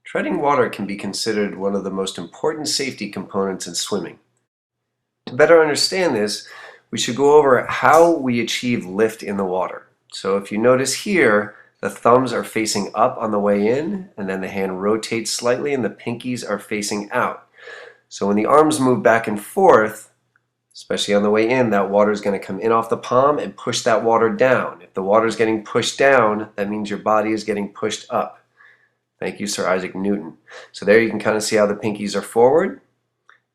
Treading water can be considered one of the most important safety components in swimming. To better understand this, we should go over how we achieve lift in the water. So if you notice here, the thumbs are facing up on the way in, and then the hand rotates slightly and the pinkies are facing out. So when the arms move back and forth, especially on the way in, that water is going to come in off the palm and push that water down. If the water is getting pushed down, that means your body is getting pushed up. Thank you, Sir Isaac Newton. So there you can kind of see how the pinkies are forward.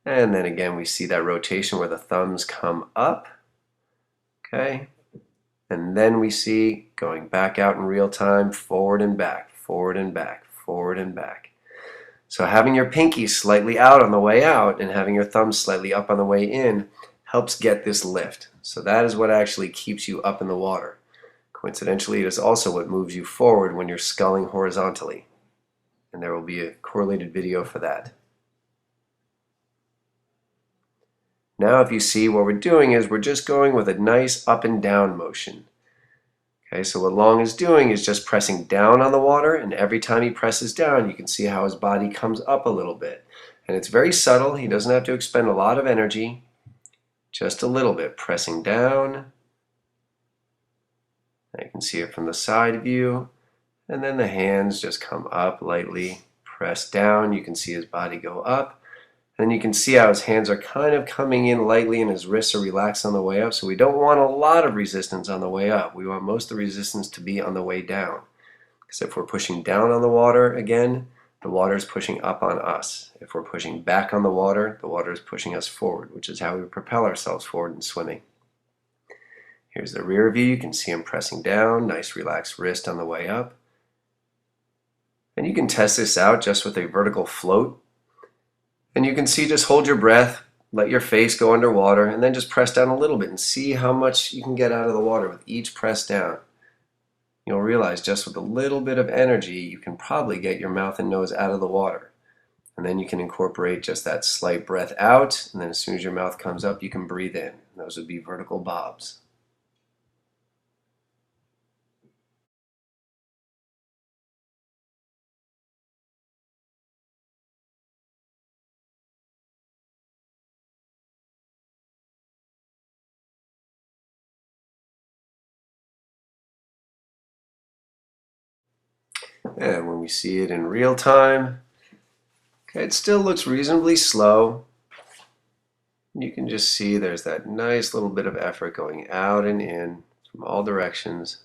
And then again, we see that rotation where the thumbs come up. Okay. And then we see going back out in real time, forward and back, forward and back, forward and back. So having your pinkies slightly out on the way out and having your thumbs slightly up on the way in helps get this lift. So that is what actually keeps you up in the water. Coincidentally, it is also what moves you forward when you're sculling horizontally. And there will be a correlated video for that. Now if you see, what we're doing is we're just going with a nice up and down motion. Okay, so what Long is doing is just pressing down on the water, and every time he presses down you can see how his body comes up a little bit. And it's very subtle, he doesn't have to expend a lot of energy, just a little bit, pressing down. Now you can see it from the side view. And then the hands just come up lightly, press down. You can see his body go up. And then you can see how his hands are kind of coming in lightly and his wrists are relaxed on the way up. So we don't want a lot of resistance on the way up. We want most of the resistance to be on the way down. Because if we're pushing down on the water again, the water is pushing up on us. If we're pushing back on the water is pushing us forward, which is how we propel ourselves forward in swimming. Here's the rear view. You can see him pressing down, nice relaxed wrist on the way up. And you can test this out just with a vertical float. And you can see, just hold your breath, let your face go underwater, and then just press down a little bit and see how much you can get out of the water with each press down. You'll realize just with a little bit of energy, you can probably get your mouth and nose out of the water. And then you can incorporate just that slight breath out, and then as soon as your mouth comes up, you can breathe in. Those would be vertical bobs. And when we see it in real time, okay, it still looks reasonably slow. You can just see there's that nice little bit of effort going out and in from all directions.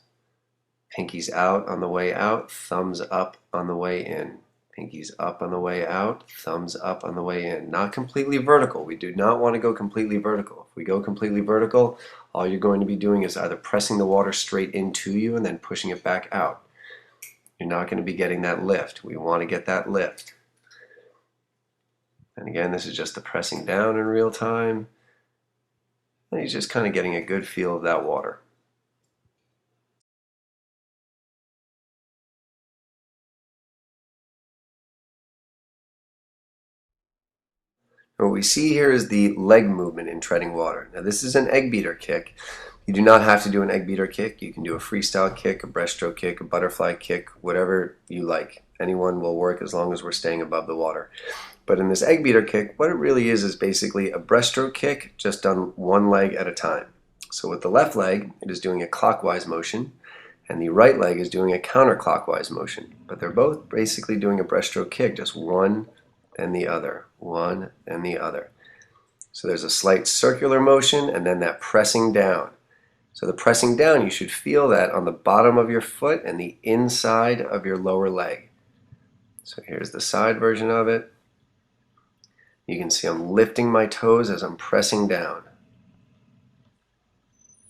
Pinkies out on the way out, thumbs up on the way in. Pinkies up on the way out, thumbs up on the way in. Not completely vertical. We do not want to go completely vertical. If we go completely vertical, all you're going to be doing is either pressing the water straight into you and then pushing it back out. You're not going to be getting that lift. We want to get that lift. And again, this is just the pressing down in real time. And he's just kind of getting a good feel of that water. What we see here is the leg movement in treading water. Now this is an egg beater kick. You do not have to do an egg beater kick. You can do a freestyle kick, a breaststroke kick, a butterfly kick, whatever you like. Anyone will work as long as we're staying above the water. But in this egg beater kick, what it really is basically a breaststroke kick, just done one leg at a time. So with the left leg, it is doing a clockwise motion, and the right leg is doing a counterclockwise motion. But they're both basically doing a breaststroke kick, just one and the other, one and the other. So there's a slight circular motion and then that pressing down. So the pressing down, you should feel that on the bottom of your foot and the inside of your lower leg. So here's the side version of it. You can see I'm lifting my toes as I'm pressing down.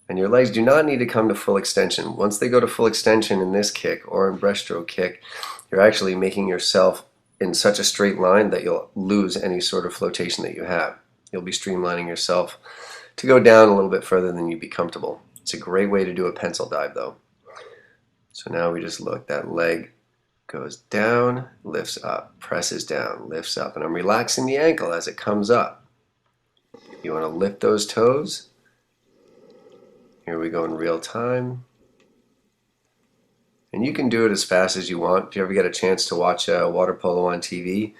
And your legs do not need to come to full extension. Once they go to full extension in this kick or in breaststroke kick, you're actually making yourself in such a straight line that you'll lose any sort of flotation that you have. You'll be streamlining yourself to go down a little bit further than you'd be comfortable. It's a great way to do a pencil dive though. So now we just look, that leg goes down, lifts up, presses down, lifts up, and I'm relaxing the ankle as it comes up. You want to lift those toes. Here we go in real time. And you can do it as fast as you want. If you ever get a chance to watch water polo on TV,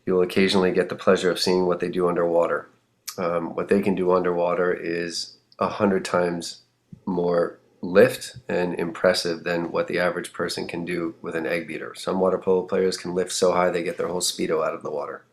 you'll occasionally get the pleasure of seeing what they do underwater. What they can do underwater is 100 times more lift and impressive than what the average person can do with an egg beater. Some water polo players can lift so high they get their whole Speedo out of the water.